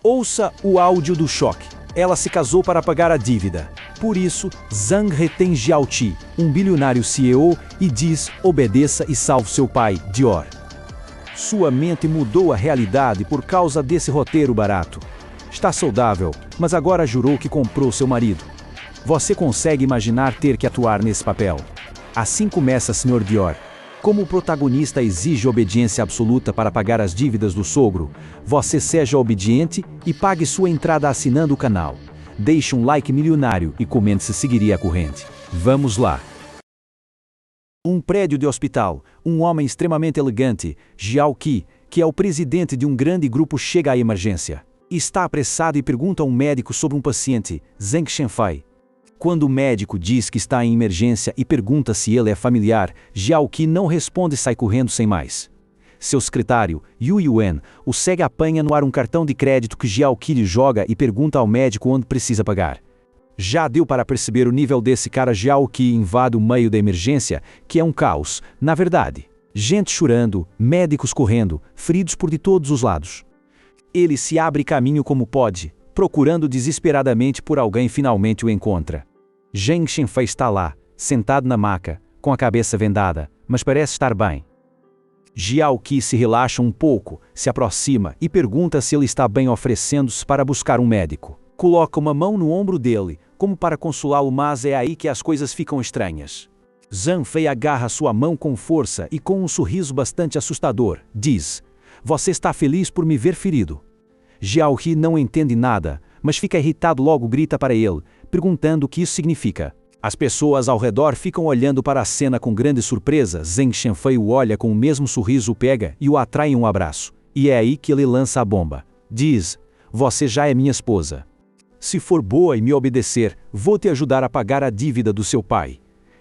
Ouça o áudio do choque. Ela se casou para pagar a dívida. Por isso, Zhang retém Jiaoqi, um bilionário CEO, e diz: obedeça e salve seu pai, Dior. Sua mente mudou a realidade por causa desse roteiro barato. Está saudável, mas agora jurou que comprou seu marido. Você consegue imaginar ter que atuar nesse papel? Assim começa Sr. Dior. Como o protagonista exige obediência absoluta para pagar as dívidas do sogro, você seja obediente e pague sua entrada assinando o canal. Deixe um like milionário e comente se seguiria a corrente. Vamos lá! Um prédio de hospital, um homem extremamente elegante, Jiaoqi, que é o presidente de um grande grupo, chega à emergência. Está apressado e pergunta a um médico sobre um paciente, Zhang Shenfei. Quando o médico diz que está em emergência e pergunta se ele é familiar, Jiaoqi não responde e sai correndo sem mais. Seu secretário, Yu Yuan, o segue e apanha no ar um cartão de crédito que Jiaoqi lhe joga e pergunta ao médico onde precisa pagar. Já deu para perceber o nível desse cara. Jiaoqi invade o meio da emergência, que é um caos, na verdade. Gente chorando, médicos correndo, feridos por de todos os lados. Ele se abre caminho como pode, procurando desesperadamente por alguém e finalmente o encontra. Zhang Shenfei está lá, sentado na maca, com a cabeça vendada, mas parece estar bem. Jiaoqi se relaxa um pouco, se aproxima e pergunta se ele está bem, oferecendo-se para buscar um médico. Coloca uma mão no ombro dele, como para consolá-lo, mas é aí que as coisas ficam estranhas. Zhang Fei agarra sua mão com força e com um sorriso bastante assustador, diz: "Você está feliz por me ver ferido?" Jiaoqi não entende nada, mas fica irritado, logo grita para ele, perguntando o que isso significa. As pessoas ao redor ficam olhando para a cena com grande surpresa. Zhang Shenfei o olha com o mesmo sorriso, o pega e o atrai em um abraço. E é aí que ele lança a bomba. Diz: "Você já é minha esposa. Se for boa e me obedecer, vou te ajudar a pagar a dívida do seu pai."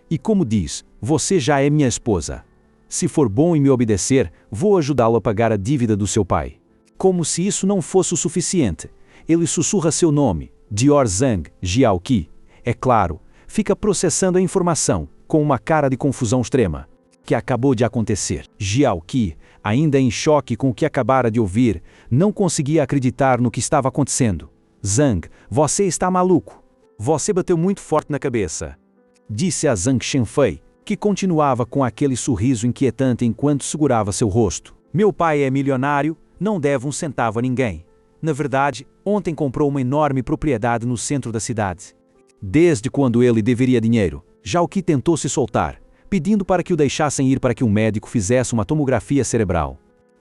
E como diz: "Você já é minha esposa. Se for bom e me obedecer, vou ajudá-lo a pagar a dívida do seu pai." Como se isso não fosse o suficiente, ele sussurra seu nome, Dior Zhang Jiaoqi. É claro, fica processando a informação, com uma cara de confusão extrema. Que acabou de acontecer. Jiaoqi, ainda em choque com o que acabara de ouvir, não conseguia acreditar no que estava acontecendo. "Zhang, você está maluco. Você bateu muito forte na cabeça", disse a Zhang Shenfei, que continuava com aquele sorriso inquietante enquanto segurava seu rosto. "Meu pai é milionário, não deve um centavo a ninguém. Na verdade, ontem comprou uma enorme propriedade no centro da cidade. Desde quando ele deveria dinheiro?" Jiaoqi tentou se soltar, pedindo para que o deixassem ir para que um médico fizesse uma tomografia cerebral.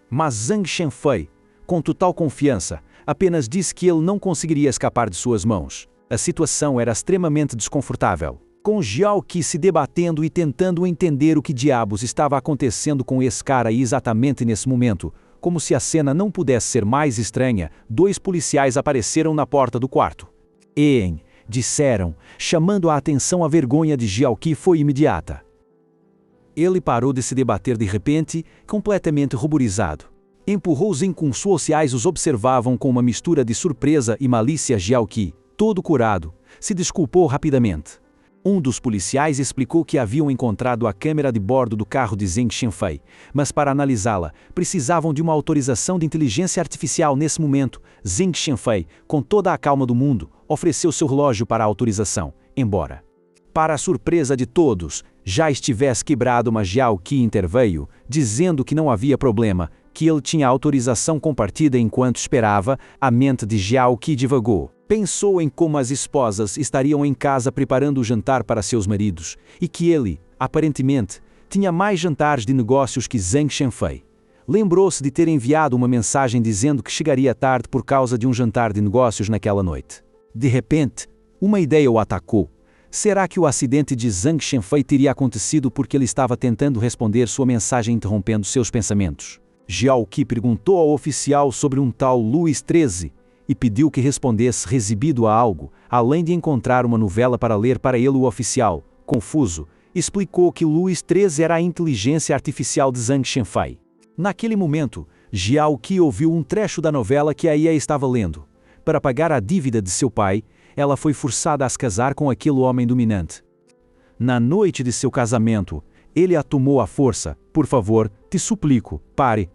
Mas Zhang Shenfei, com total confiança, apenas disse que ele não conseguiria escapar de suas mãos. A situação era extremamente desconfortável, com Jiaoqi se debatendo e tentando entender o que diabos estava acontecendo com esse cara, e exatamente nesse momento, como se a cena não pudesse ser mais estranha, 2 policiais apareceram na porta do quarto. "Hein", disseram, chamando a atenção. A vergonha de Jiaoqi foi imediata. Ele parou de se debater de repente, completamente ruborizado. Empurrou os inconscienciais, os observavam com uma mistura de surpresa e malícia. Jiaoqi, todo curado, se desculpou rapidamente. Um dos policiais explicou que haviam encontrado a câmera de bordo do carro de Zhang Shenfei, mas para analisá-la, precisavam de uma autorização de inteligência artificial. Nesse momento, Zhang Shenfei, com toda a calma do mundo, ofereceu seu relógio para a autorização, embora, para a surpresa de todos, já estivesse quebrado. Mas Jiaoqi interveio, dizendo que não havia problema, que ele tinha autorização compartida. Enquanto esperava, a mente de Jiaoqi divagou. Pensou em como as esposas estariam em casa preparando o jantar para seus maridos, e que ele, aparentemente, tinha mais jantares de negócios que Zhang Shenfei. Lembrou-se de ter enviado uma mensagem dizendo que chegaria tarde por causa de um jantar de negócios naquela noite. De repente, uma ideia o atacou. Será que o acidente de Zhang Shenfei teria acontecido porque ele estava tentando responder sua mensagem interrompendo seus pensamentos? Jiaoqi perguntou ao oficial sobre um tal Luís XIII, e pediu que respondesse recebido a algo, além de encontrar uma novela para ler para ele. O oficial, confuso, explicou que Luís XIII era a inteligência artificial de Zhang Shenfei. Naquele momento, Jiaoqi ouviu um trecho da novela que a IA estava lendo. Para pagar a dívida de seu pai, ela foi forçada a se casar com aquele homem dominante. Na noite de seu casamento, ele a tomou à força. "Por favor, te suplico, pare.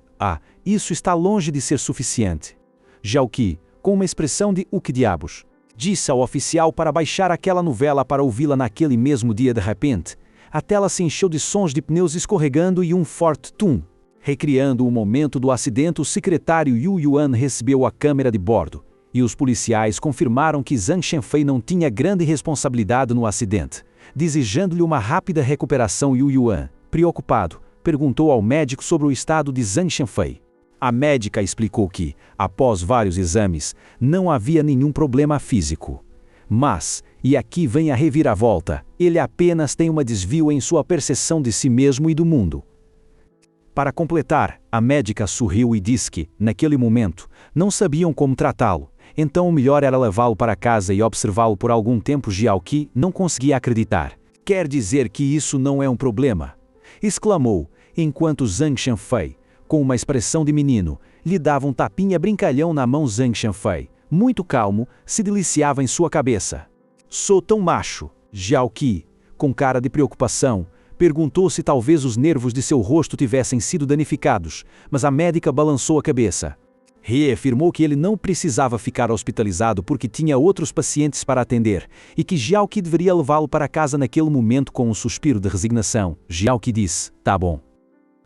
Isso está longe de ser suficiente." Jiaoqi, com uma expressão de "o que diabos?". Disse ao oficial para baixar aquela novela para ouvi-la naquele mesmo dia. De repente, a tela se encheu de sons de pneus escorregando e um forte tum. Recriando o momento do acidente, o secretário Yu Yuan recebeu a câmera de bordo, e os policiais confirmaram que Zhang Shenfei não tinha grande responsabilidade no acidente. Desejando-lhe uma rápida recuperação, Yu Yuan, preocupado, perguntou ao médico sobre o estado de Zhang Shenfei. A médica explicou que, após vários exames, não havia nenhum problema físico. Mas, e aqui vem a reviravolta, ele apenas tem um desvio em sua percepção de si mesmo e do mundo. Para completar, a médica sorriu e disse que, naquele momento, não sabiam como tratá-lo, então o melhor era levá-lo para casa e observá-lo por algum tempo. Jiaoqi não conseguia acreditar. "Quer dizer que isso não é um problema?", exclamou, enquanto Zhang Shenfei, com uma expressão de menino, lhe dava um tapinha brincalhão na mão. Zhang Shenfei, muito calmo, se deliciava em sua cabeça. "Sou tão macho?", Jiaoqi, com cara de preocupação, perguntou se talvez os nervos de seu rosto tivessem sido danificados, mas a médica balançou a cabeça. He afirmou que ele não precisava ficar hospitalizado porque tinha outros pacientes para atender, e que Jiaoqi deveria levá-lo para casa naquele momento. Com um suspiro de resignação, Jiaoqi disse: "Tá bom.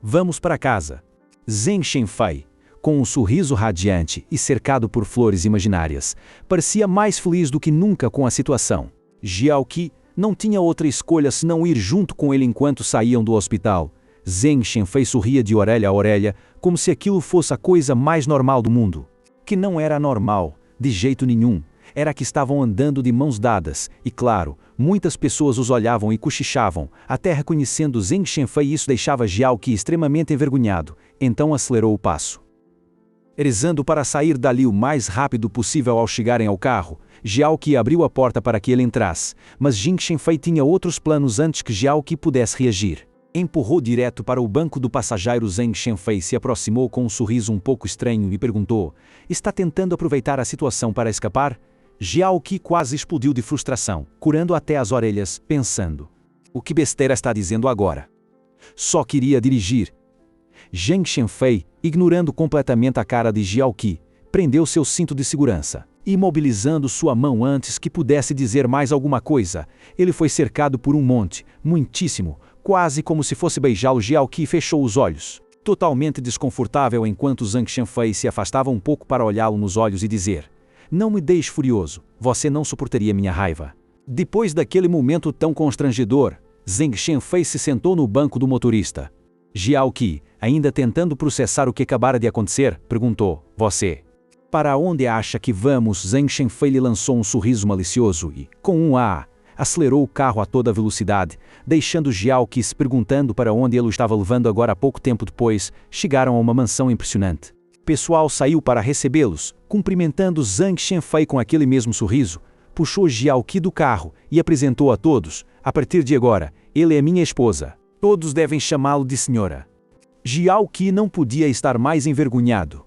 Vamos para casa." Zhang Shenfei, com um sorriso radiante e cercado por flores imaginárias, parecia mais feliz do que nunca com a situação. Jiaoqi não tinha outra escolha senão ir junto com ele enquanto saíam do hospital. Zhang Shenfei sorria de orelha a orelha, como se aquilo fosse a coisa mais normal do mundo. Que não era normal, de jeito nenhum, era que estavam andando de mãos dadas, e claro, muitas pessoas os olhavam e cochichavam, até reconhecendo Zhang Shenfei. Isso deixava Jiaoqi extremamente envergonhado, então acelerou o passo. Rezando para sair dali o mais rápido possível. Ao chegarem ao carro, Jiaoqi abriu a porta para que ele entrasse, mas Zhang Shenfei tinha outros planos antes que Jiaoqi pudesse reagir. Empurrou direto para o banco do passageiro. Zhang Shenfei se aproximou com um sorriso um pouco estranho e perguntou: "Está tentando aproveitar a situação para escapar?" Jiaoqi quase explodiu de frustração, curando até as orelhas, pensando: "O que besteira está dizendo agora? Só queria dirigir." Zhang Shenfei, ignorando completamente a cara de Jiaoqi, prendeu seu cinto de segurança. Imobilizando sua mão antes que pudesse dizer mais alguma coisa, ele foi cercado por um monte, muitíssimo, quase como se fosse beijá-lo. Jiaoqi fechou os olhos, totalmente desconfortável, enquanto Zhang Shenfei se afastava um pouco para olhá-lo nos olhos e dizer: "Não me deixe furioso, você não suportaria minha raiva." Depois daquele momento tão constrangedor, Zhang Shenfei se sentou no banco do motorista. Jiaoqi, ainda tentando processar o que acabara de acontecer, perguntou: "Você, para onde acha que vamos?" Zhang Shenfei lhe lançou um sorriso malicioso e, com um acelerou o carro a toda velocidade, deixando Jiaoqi se perguntando para onde ele o estava levando. Agora, pouco tempo depois, chegaram a uma mansão impressionante. O pessoal saiu para recebê-los, cumprimentando Zhang Shenfei com aquele mesmo sorriso. Puxou Jiaoqi do carro e apresentou a todos: "A partir de agora, ele é minha esposa. Todos devem chamá-lo de senhora." Jiaoqi não podia estar mais envergonhado.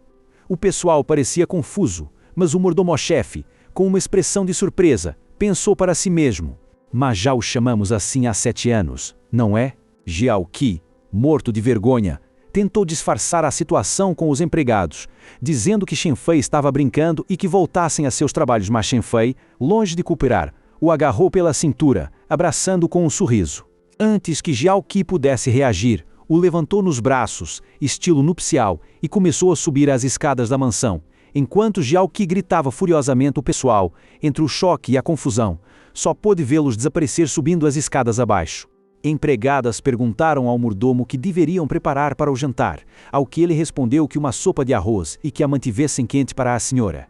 O pessoal parecia confuso, mas o mordomo-chefe, com uma expressão de surpresa, pensou para si mesmo: "Mas já o chamamos assim há 7 anos, não é?" Jiaoqi, morto de vergonha, tentou disfarçar a situação com os empregados, dizendo que Shenfei estava brincando e que voltassem a seus trabalhos. Mas Shenfei, longe de cooperar, o agarrou pela cintura, abraçando-o com um sorriso. Antes que Jiaoqi pudesse reagir, o levantou nos braços, estilo nupcial, e começou a subir as escadas da mansão. Enquanto Jiaoqi gritava furiosamente, o pessoal, entre o choque e a confusão, só pôde vê-los desaparecer subindo as escadas abaixo. Empregadas perguntaram ao mordomo que deveriam preparar para o jantar, ao que ele respondeu que uma sopa de arroz e que a mantivessem quente para a senhora.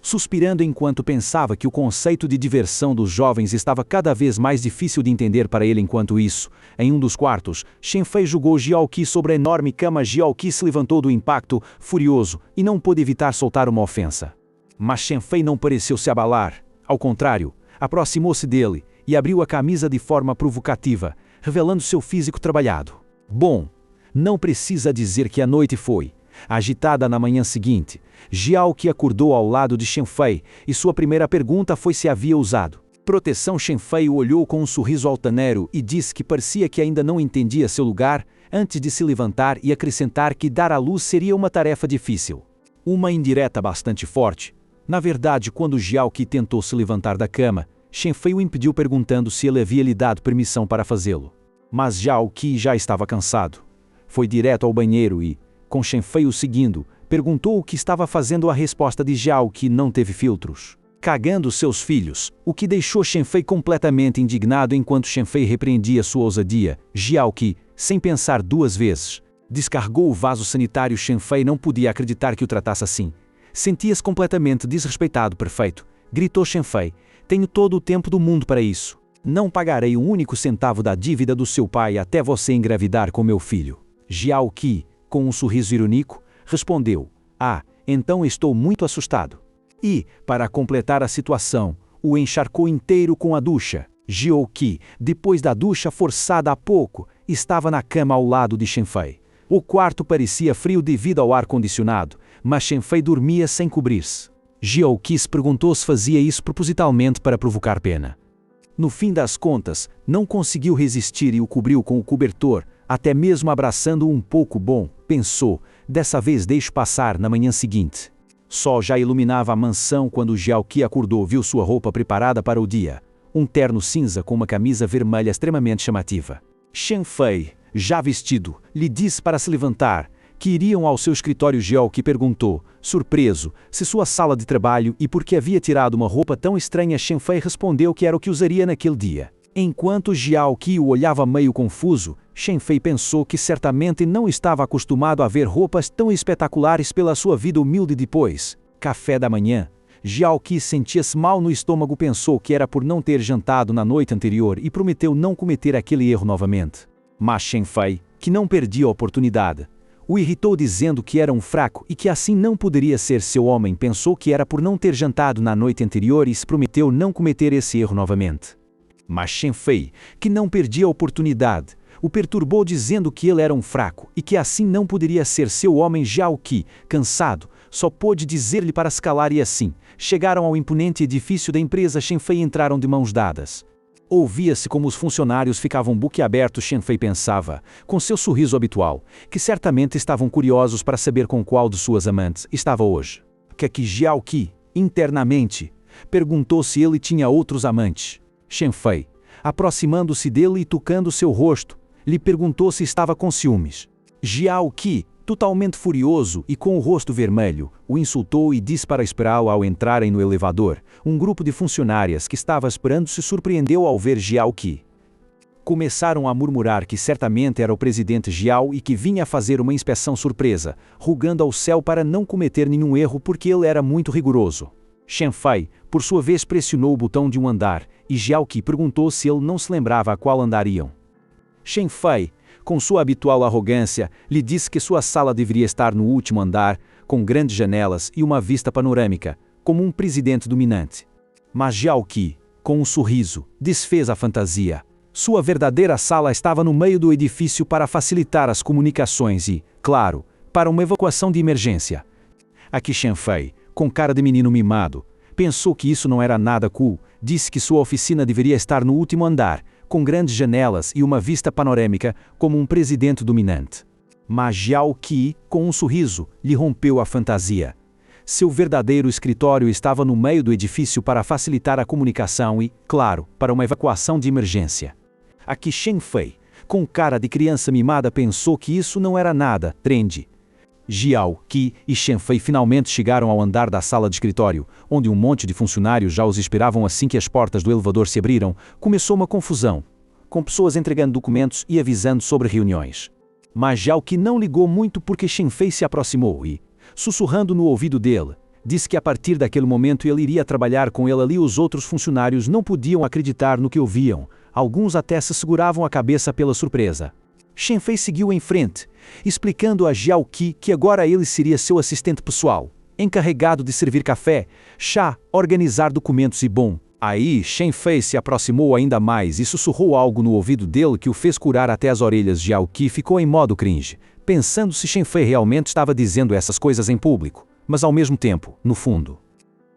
Suspirando enquanto pensava que o conceito de diversão dos jovens estava cada vez mais difícil de entender para ele. Enquanto isso, em um dos quartos, Shenfei jogou Jiaoqi sobre a enorme cama. Jiaoqi se levantou do impacto, furioso, e não pôde evitar soltar uma ofensa. Mas Shenfei não pareceu se abalar. Ao contrário, aproximou-se dele e abriu a camisa de forma provocativa, revelando seu físico trabalhado. Bom, não precisa dizer que a noite foi agitada. Na manhã seguinte, Jiaoqi acordou ao lado de Shenfei e sua primeira pergunta foi se havia usado proteção. Shenfei o olhou com um sorriso altaneiro e disse que parecia que ainda não entendia seu lugar, antes de se levantar e acrescentar que dar à luz seria uma tarefa difícil. Uma indireta bastante forte, Na verdade, quando Jiao Qi tentou se levantar da cama, Shen Fei o impediu perguntando se ele havia lhe dado permissão para fazê-lo. Mas Jiao Qi já estava cansado. Foi direto ao banheiro e, com Shen Fei o seguindo, perguntou o que estava fazendo. A resposta de Jiao Qi não teve filtros. Cagando seus filhos, o que deixou Shen Fei completamente indignado. Enquanto Shen Fei repreendia sua ousadia, Jiao Qi, sem pensar duas vezes, descarregou o vaso sanitário. Shen Fei não podia acreditar que o tratasse assim. Sentia-se completamente desrespeitado. Perfeito, gritou Shen Fei. Tenho todo o tempo do mundo para isso. Não pagarei um único centavo da dívida do seu pai até você engravidar com meu filho. Jiao Qi, com um sorriso irônico, respondeu: Ah, então estou muito assustado. E, para completar a situação, o encharcou inteiro com a ducha. Jiao Qi, depois da ducha forçada há pouco, estava na cama ao lado de Shen Fei. O quarto parecia frio devido ao ar-condicionado, mas Shen Fei dormia sem cobrir-se. Jiao Qi se perguntou se fazia isso propositalmente para provocar pena. No fim das contas, não conseguiu resistir e o cobriu com o cobertor, até mesmo abraçando-o um pouco. Bom, pensou, dessa vez deixo passar. Na manhã seguinte, sol já iluminava a mansão quando Jiao Qi acordou. Viu sua roupa preparada para o dia. Um terno cinza com uma camisa vermelha extremamente chamativa. Shen Fei, já vestido, lhe disse para se levantar, que iriam ao seu escritório. Jiao Qi perguntou, surpreso, se sua sala de trabalho e por que havia tirado uma roupa tão estranha. Shen Fei respondeu que era o que usaria naquele dia. Enquanto Jiao Qi o olhava meio confuso, Shen Fei pensou que certamente não estava acostumado a ver roupas tão espetaculares pela sua vida humilde. Depois, café da manhã, Jiao Qi sentia-se mal no estômago. Pensou que era por não ter jantado na noite anterior e prometeu não cometer aquele erro novamente. Mas Shen Fei, que não perdia a oportunidade, o irritou dizendo que era um fraco e que assim não poderia ser seu homem. Pensou que era por não ter jantado na noite anterior e se prometeu não cometer esse erro novamente. Mas Shen Fei, que não perdia a oportunidade, o perturbou dizendo que ele era um fraco e que assim não poderia ser seu homem. Jiao Qi, cansado, só pôde dizer-lhe para se calar e assim, chegaram ao imponente edifício da empresa. Shen Fei entraram de mãos dadas. Ouvia-se como os funcionários ficavam boquiabertos. Shen Fei pensava, com seu sorriso habitual, que certamente estavam curiosos para saber com qual de suas amantes estava hoje. Que Jiao Qi, internamente, perguntou se ele tinha outros amantes. Shen Fei, aproximando-se dele e tocando seu rosto, lhe perguntou se estava com ciúmes. Jiao Qi, totalmente furioso e com o rosto vermelho, o insultou e disse para esperá-lo. Ao entrarem no elevador, um grupo de funcionárias que estava esperando se surpreendeu ao ver Jiao Qi. Começaram a murmurar que certamente era o presidente Jiao e que vinha fazer uma inspeção surpresa, rogando ao céu para não cometer nenhum erro porque ele era muito rigoroso. Shen Fei, por sua vez, pressionou o botão de um andar, e Jiao Qi perguntou se ele não se lembrava a qual andar iam. Shen Fei, com sua habitual arrogância, lhe disse que sua sala deveria estar no último andar, com grandes janelas e uma vista panorâmica, como um presidente dominante. Mas Jiao Qi, com um sorriso, desfez a fantasia. Sua verdadeira sala estava no meio do edifício para facilitar as comunicações e, claro, para uma evacuação de emergência. Aqui Shen Fei, com cara de menino mimado, pensou que isso não era nada cool. Disse que sua oficina deveria estar no último andar, com grandes janelas e uma vista panorâmica, como um presidente dominante. Mas Jiao Qi, com um sorriso, lhe rompeu a fantasia. Seu verdadeiro escritório estava no meio do edifício para facilitar a comunicação e, claro, para uma evacuação de emergência. Aqui Shen Fei, com cara de criança mimada, pensou que isso não era nada trendy. Jiao Qi e Shen Fei finalmente chegaram ao andar da sala de escritório, onde um monte de funcionários já os esperavam. Assim que as portas do elevador se abriram, começou uma confusão, com pessoas entregando documentos e avisando sobre reuniões. Mas Jiao Qi não ligou muito porque Shen Fei se aproximou e, sussurrando no ouvido dele, disse que a partir daquele momento ele iria trabalhar com ele ali. Os outros funcionários não podiam acreditar no que ouviam, alguns até se seguravam a cabeça pela surpresa. Shen Fei seguiu em frente, explicando a Jiao Qi que agora ele seria seu assistente pessoal, encarregado de servir café, chá, organizar documentos e bom. Aí Shen Fei se aproximou ainda mais e sussurrou algo no ouvido dele que o fez curar até as orelhas. Jiao Qi ficou em modo cringe, pensando se Shen Fei realmente estava dizendo essas coisas em público, mas ao mesmo tempo, no fundo,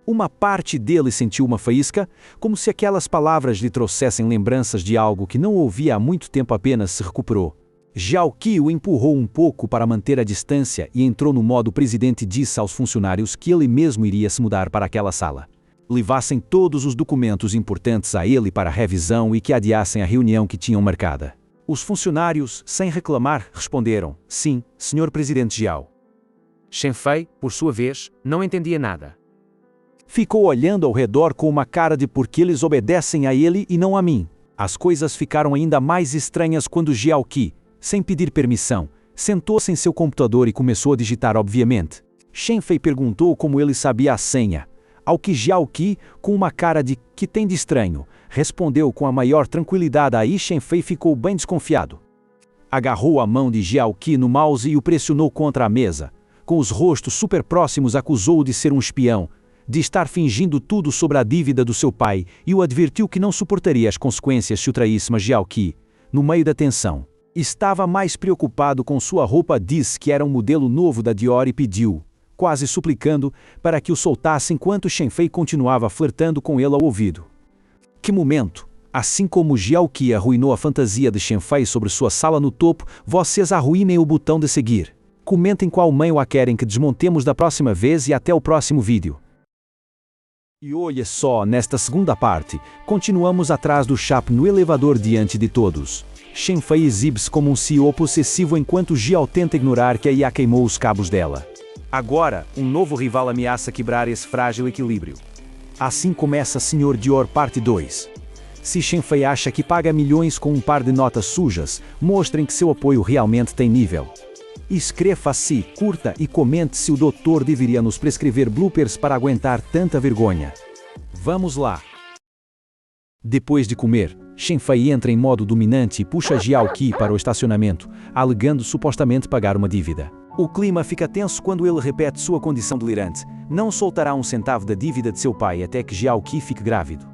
uma parte dele sentiu uma faísca, como se aquelas palavras lhe trouxessem lembranças de algo que não ouvia há muito tempo. Apenas se recuperou. Jiao Qi o empurrou um pouco para manter a distância e entrou no modo presidente. Disse aos funcionários que ele mesmo iria se mudar para aquela sala. Levassem todos os documentos importantes a ele para revisão e que adiassem a reunião que tinham marcada. Os funcionários, sem reclamar, responderam: sim, senhor presidente Jiao. Shen Fei, por sua vez, não entendia nada. Ficou olhando ao redor com uma cara de por que eles obedecem a ele e não a mim. As coisas ficaram ainda mais estranhas quando Jiao Qi, sem pedir permissão, sentou-se em seu computador e começou a digitar obviamente. Shen Fei perguntou como ele sabia a senha, ao que Jiao Qi, com uma cara de "que tem de estranho", respondeu com a maior tranquilidade. Aí Shen Fei ficou bem desconfiado. Agarrou a mão de Jiao Qi no mouse e o pressionou contra a mesa. Com os rostos super próximos acusou-o de ser um espião, de estar fingindo tudo sobre a dívida do seu pai e o advertiu que não suportaria as consequências se o traísse. Mas Jiao Qi, no meio da tensão, estava mais preocupado com sua roupa. Disse que era um modelo novo da Dior e pediu, quase suplicando, para que o soltasse enquanto Shen Fei continuava flertando com ele ao ouvido. Que momento! Assim como Jiao Qi arruinou a fantasia de Shen Fei sobre sua sala no topo, vocês arruinem o botão de seguir. Comentem qual meio a querem que desmontemos da próxima vez e até o próximo vídeo. E olha só, nesta segunda parte, continuamos atrás do Chap no elevador diante de todos. Shen Fei exibe-se como um CEO possessivo enquanto Jiao tenta ignorar que a IA queimou os cabos dela. Agora, um novo rival ameaça quebrar esse frágil equilíbrio. Assim começa Sr. Dior parte 2. Se Shen Fei acha que paga milhões com um par de notas sujas, mostrem que seu apoio realmente tem nível. Inscreva-se, curta e comente se o doutor deveria nos prescrever bloopers para aguentar tanta vergonha. Vamos lá! Depois de comer, Shen Fei entra em modo dominante e puxa Jiao Qi para o estacionamento, alegando supostamente pagar uma dívida. O clima fica tenso quando ele repete sua condição delirante: não soltará um centavo da dívida de seu pai até que Jiao Qi fique grávido.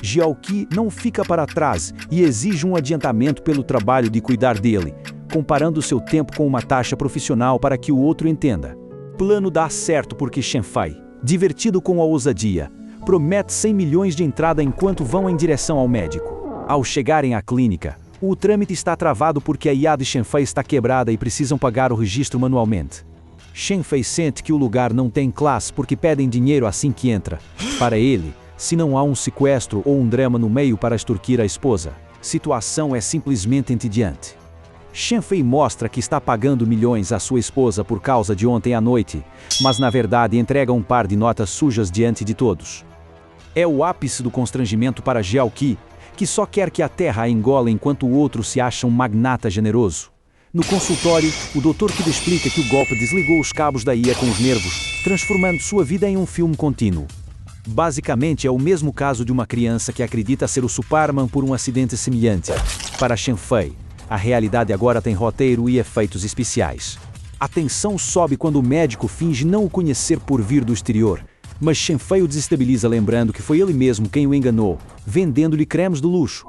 Jiao Qi não fica para trás e exige um adiantamento pelo trabalho de cuidar dele, comparando seu tempo com uma taxa profissional para que o outro entenda. Plano dá certo porque Shen Fei, divertido com a ousadia, promete 100 milhões de entrada enquanto vão em direção ao médico. Ao chegarem à clínica, o trâmite está travado porque a IA de Shen Fei está quebrada e precisam pagar o registro manualmente. Shen Fei sente que o lugar não tem classe porque pedem dinheiro assim que entra. Para ele, se não há um sequestro ou um drama no meio para extorquir a esposa, situação é simplesmente entediante. Shen Fei mostra que está pagando milhões à sua esposa por causa de ontem à noite, mas na verdade entrega um par de notas sujas diante de todos. É o ápice do constrangimento para Jiao Qi, que só quer que a terra a engola enquanto o outro se acha um magnata generoso. No consultório, o Dr. Qi explica que o golpe desligou os cabos da IA com os nervos, transformando sua vida em um filme contínuo. Basicamente é o mesmo caso de uma criança que acredita ser o Superman por um acidente semelhante. Para Shen Fei, a realidade agora tem roteiro e efeitos especiais. A tensão sobe quando o médico finge não o conhecer por vir do exterior, mas Shen Fei o desestabiliza lembrando que foi ele mesmo quem o enganou, vendendo-lhe cremes de luxo.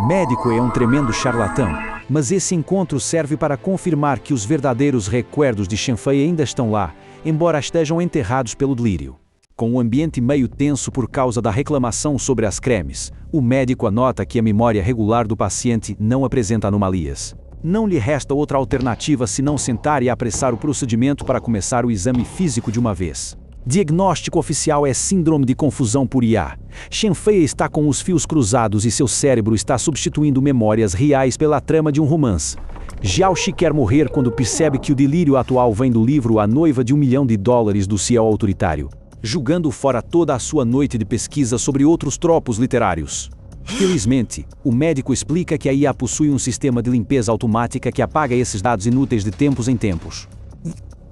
Médico é um tremendo charlatão, mas esse encontro serve para confirmar que os verdadeiros recuerdos de Shen Fei ainda estão lá, embora estejam enterrados pelo delírio. Com o ambiente meio tenso por causa da reclamação sobre as cremes, o médico anota que a memória regular do paciente não apresenta anomalias. Não lhe resta outra alternativa senão sentar e apressar o procedimento para começar o exame físico de uma vez. Diagnóstico oficial é síndrome de confusão por IA. Shen Fei está com os fios cruzados e seu cérebro está substituindo memórias reais pela trama de um romance. Jiao Qi quer morrer quando percebe que o delírio atual vem do livro A Noiva de $1 Milhão do CEO autoritário, julgando fora toda a sua noite de pesquisa sobre outros tropos literários. Felizmente, o médico explica que a IA possui um sistema de limpeza automática que apaga esses dados inúteis de tempos em tempos.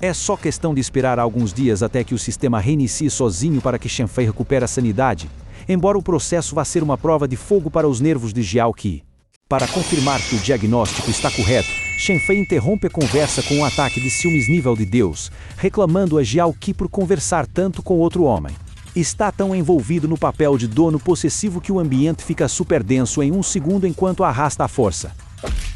É só questão de esperar alguns dias até que o sistema reinicie sozinho para que Shen Fei recupere a sanidade, embora o processo vá ser uma prova de fogo para os nervos de Jiao Qi. Para confirmar que o diagnóstico está correto, Shen Fei interrompe a conversa com um ataque de ciúmes nível de Deus, reclamando a Jiao Qi por conversar tanto com outro homem. Está tão envolvido no papel de dono possessivo que o ambiente fica super denso em um segundo enquanto arrasta a força.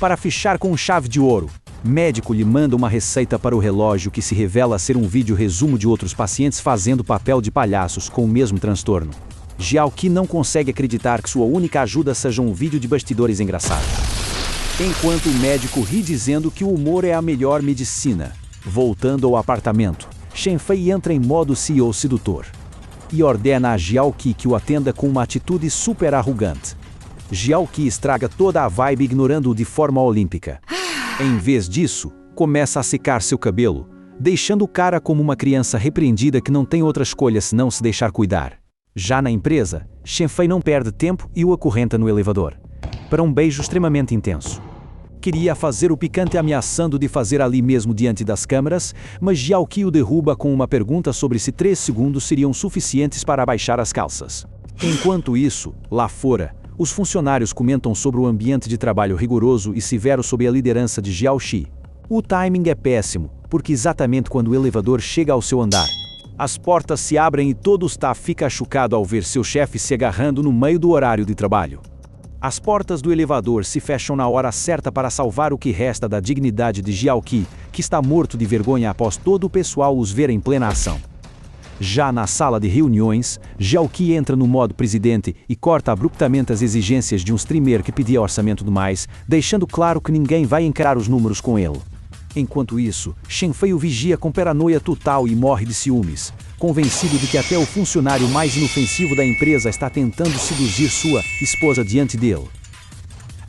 Para fechar com chave de ouro, médico lhe manda uma receita para o relógio que se revela ser um vídeo resumo de outros pacientes fazendo papel de palhaços com o mesmo transtorno. Jiao Qi não consegue acreditar que sua única ajuda seja um vídeo de bastidores engraçado. enquanto o médico ri dizendo que o humor é a melhor medicina. Voltando ao apartamento, Shenfei entra em modo CEO sedutor e ordena a Jiaoqi que o atenda com uma atitude super arrogante. Jiaoqi estraga toda a vibe ignorando-o de forma olímpica. Em vez disso, começa a secar seu cabelo, deixando o cara como uma criança repreendida que não tem outra escolha senão se deixar cuidar. Já na empresa, Shenfei não perde tempo e o acorrenta no elevador, para um beijo extremamente intenso. Queria fazer o picante ameaçando de fazer ali mesmo diante das câmeras, mas Jiaoqi o derruba com uma pergunta sobre se 3 segundos seriam suficientes para abaixar as calças. Enquanto isso, lá fora, os funcionários comentam sobre o ambiente de trabalho rigoroso e severo sob a liderança de Jiaoqi. O timing é péssimo, porque exatamente quando o elevador chega ao seu andar, as portas se abrem e todo o staff fica chocado ao ver seu chefe se agarrando no meio do horário de trabalho. As portas do elevador se fecham na hora certa para salvar o que resta da dignidade de Jiaoqi, que está morto de vergonha após todo o pessoal os ver em plena ação. Já na sala de reuniões, Jiaoqi entra no modo presidente e corta abruptamente as exigências de um streamer que pedia orçamento demais, deixando claro que ninguém vai encarar os números com ele. Enquanto isso, Shenfei o vigia com paranoia total e morre de ciúmes, convencido de que até o funcionário mais inofensivo da empresa está tentando seduzir sua esposa diante dele.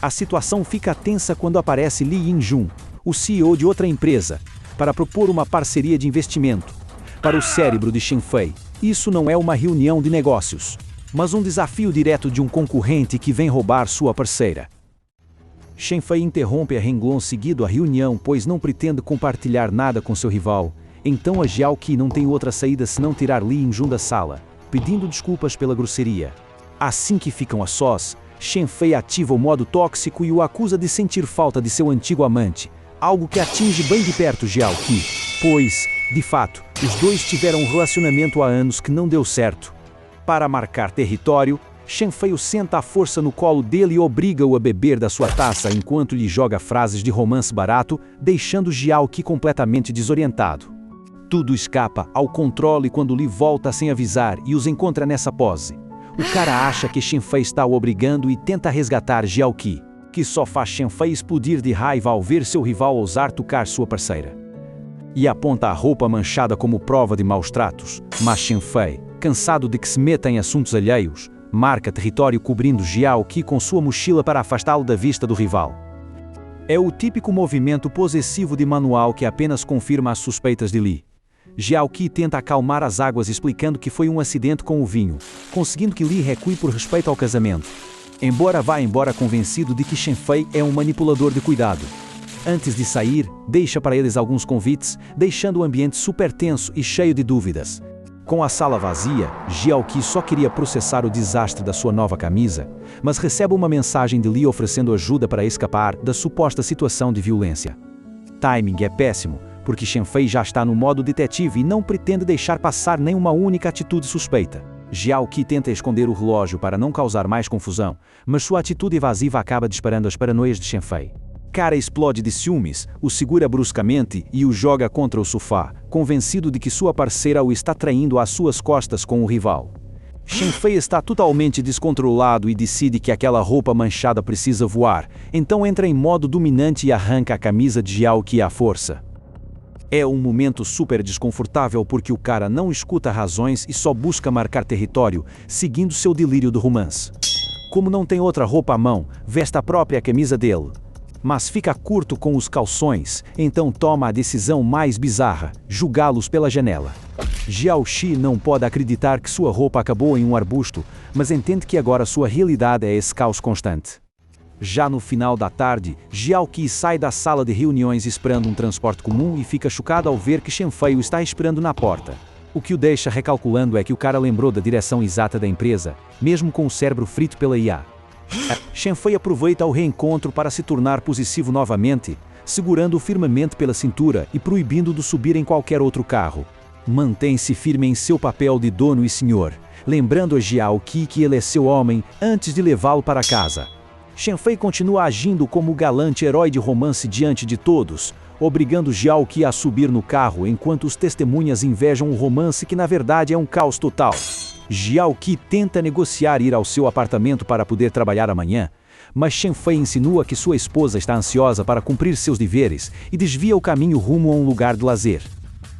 A situação fica tensa quando aparece Li Yinjun, o CEO de outra empresa, para propor uma parceria de investimento. Para o cérebro de Shenfei, isso não é uma reunião de negócios, mas um desafio direto de um concorrente que vem roubar sua parceira. Shenfei interrompe a renglão seguido a reunião, pois não pretende compartilhar nada com seu rival. Então a Jiaoqi não tem outra saída senão tirar Li Yinjun da sala, pedindo desculpas pela grosseria. Assim que ficam a sós, Shenfei ativa o modo tóxico e o acusa de sentir falta de seu antigo amante, algo que atinge bem de perto Jiaoqi, pois, de fato, os dois tiveram um relacionamento há anos que não deu certo. Para marcar território, Shenfei o senta à força no colo dele e obriga-o a beber da sua taça enquanto lhe joga frases de romance barato, deixando Jiaoqi completamente desorientado. Tudo escapa ao controle quando Li volta sem avisar e os encontra nessa pose. O cara acha que Shenfei está o obrigando e tenta resgatar Jiaoqi, que só faz Shenfei explodir de raiva ao ver seu rival ousar tocar sua parceira. E aponta a roupa manchada como prova de maus tratos, mas Shenfei, cansado de que se meta em assuntos alheios, marca território cobrindo Jiaoqi com sua mochila para afastá-lo da vista do rival. É o típico movimento possessivo de manual que apenas confirma as suspeitas de Li. Jiaoqi tenta acalmar as águas explicando que foi um acidente com o vinho, conseguindo que Li recue por respeito ao casamento. Embora vá embora convencido de que Shenfei é um manipulador de cuidado. Antes de sair, deixa para eles alguns convites, deixando o ambiente super tenso e cheio de dúvidas. Com a sala vazia, Jiaoqi só queria processar o desastre da sua nova camisa, mas recebe uma mensagem de Li oferecendo ajuda para escapar da suposta situação de violência. Timing é péssimo, porque Shenfei já está no modo detetive e não pretende deixar passar nenhuma única atitude suspeita. Jiaoqi tenta esconder o relógio para não causar mais confusão, mas sua atitude evasiva acaba disparando as paranoias de Shenfei. Cara explode de ciúmes, o segura bruscamente e o joga contra o sofá, convencido de que sua parceira o está traindo às suas costas com o rival. Shenfei está totalmente descontrolado e decide que aquela roupa manchada precisa voar, então entra em modo dominante e arranca a camisa de Jiaoqi à força. É um momento super desconfortável porque o cara não escuta razões e só busca marcar território, seguindo seu delírio do romance. Como não tem outra roupa à mão, veste a própria camisa dele. Mas fica curto com os calções, então toma a decisão mais bizarra, jogá-los pela janela. Jiaoqi não pode acreditar que sua roupa acabou em um arbusto, mas entende que agora sua realidade é esse caos constante. Já no final da tarde, Jiaoqi sai da sala de reuniões esperando um transporte comum e fica chocado ao ver que Shenfei o está esperando na porta. O que o deixa recalculando é que o cara lembrou da direção exata da empresa, mesmo com o cérebro frito pela IA. Shenfei aproveita o reencontro para se tornar possessivo novamente, segurando-o firmemente pela cintura e proibindo-o de subir em qualquer outro carro. Mantém-se firme em seu papel de dono e senhor, lembrando a Jiaoqi que ele é seu homem antes de levá-lo para casa. Shenfei continua agindo como o galante herói de romance diante de todos, obrigando Jiaoqi a subir no carro enquanto os testemunhas invejam o romance que na verdade é um caos total. Jiaoqi tenta negociar ir ao seu apartamento para poder trabalhar amanhã, mas Shenfei insinua que sua esposa está ansiosa para cumprir seus deveres e desvia o caminho rumo a um lugar de lazer.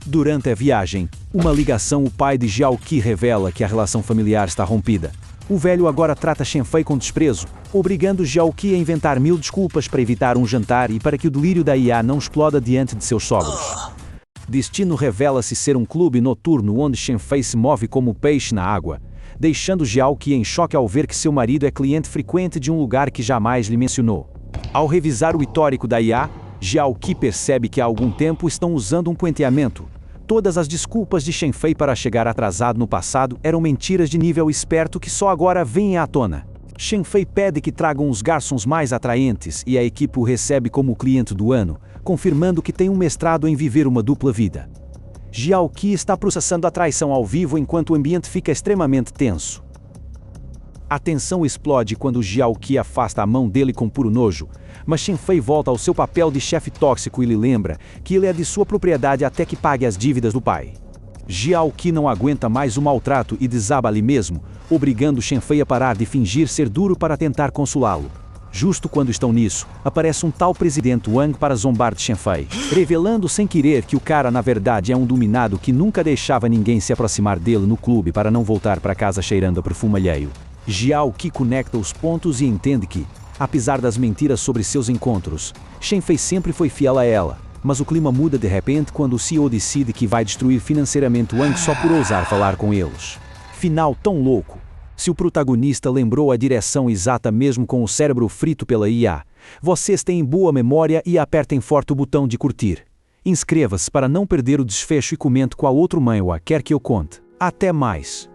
Durante a viagem, uma ligação o pai de Jiaoqi revela que a relação familiar está rompida. O velho agora trata Shenfei com desprezo, obrigando Jiaoqi a inventar 1000 desculpas para evitar um jantar e para que o delírio da IA não exploda diante de seus sogros. Destino revela-se ser um clube noturno onde Shenfei se move como peixe na água, deixando Jiaoqi em choque ao ver que seu marido é cliente frequente de um lugar que jamais lhe mencionou. Ao revisar o histórico da IA, Jiaoqi percebe que há algum tempo estão usando um puenteamento. Todas as desculpas de Shenfei para chegar atrasado no passado eram mentiras de nível esperto que só agora vêm à tona. Shenfei pede que tragam os garçons mais atraentes e a equipe o recebe como cliente do ano, confirmando que tem um mestrado em viver uma dupla vida. Jiaoqi está processando a traição ao vivo enquanto o ambiente fica extremamente tenso. A tensão explode quando Jiaoqi afasta a mão dele com puro nojo, mas Shenfei volta ao seu papel de chefe tóxico e lhe lembra que ele é de sua propriedade até que pague as dívidas do pai. Jiaoqi não aguenta mais o maltrato e desaba ali mesmo, obrigando Shenfei a parar de fingir ser duro para tentar consolá-lo. Justo quando estão nisso, aparece um tal presidente Wang para zombar de Shenfei, revelando sem querer que o cara na verdade é um dominado que nunca deixava ninguém se aproximar dele no clube para não voltar para casa cheirando a perfume alheio. Jiaoqi conecta os pontos e entende que, apesar das mentiras sobre seus encontros, Shenfei sempre foi fiel a ela, mas o clima muda de repente quando o CEO decide que vai destruir financeiramente Wang só por ousar falar com eles. Final tão louco. Se o protagonista lembrou a direção exata mesmo com o cérebro frito pela IA, vocês têm boa memória e apertem forte o botão de curtir. Inscreva-se para não perder o desfecho e comente qual outro manhwa quer que eu conte. Até mais!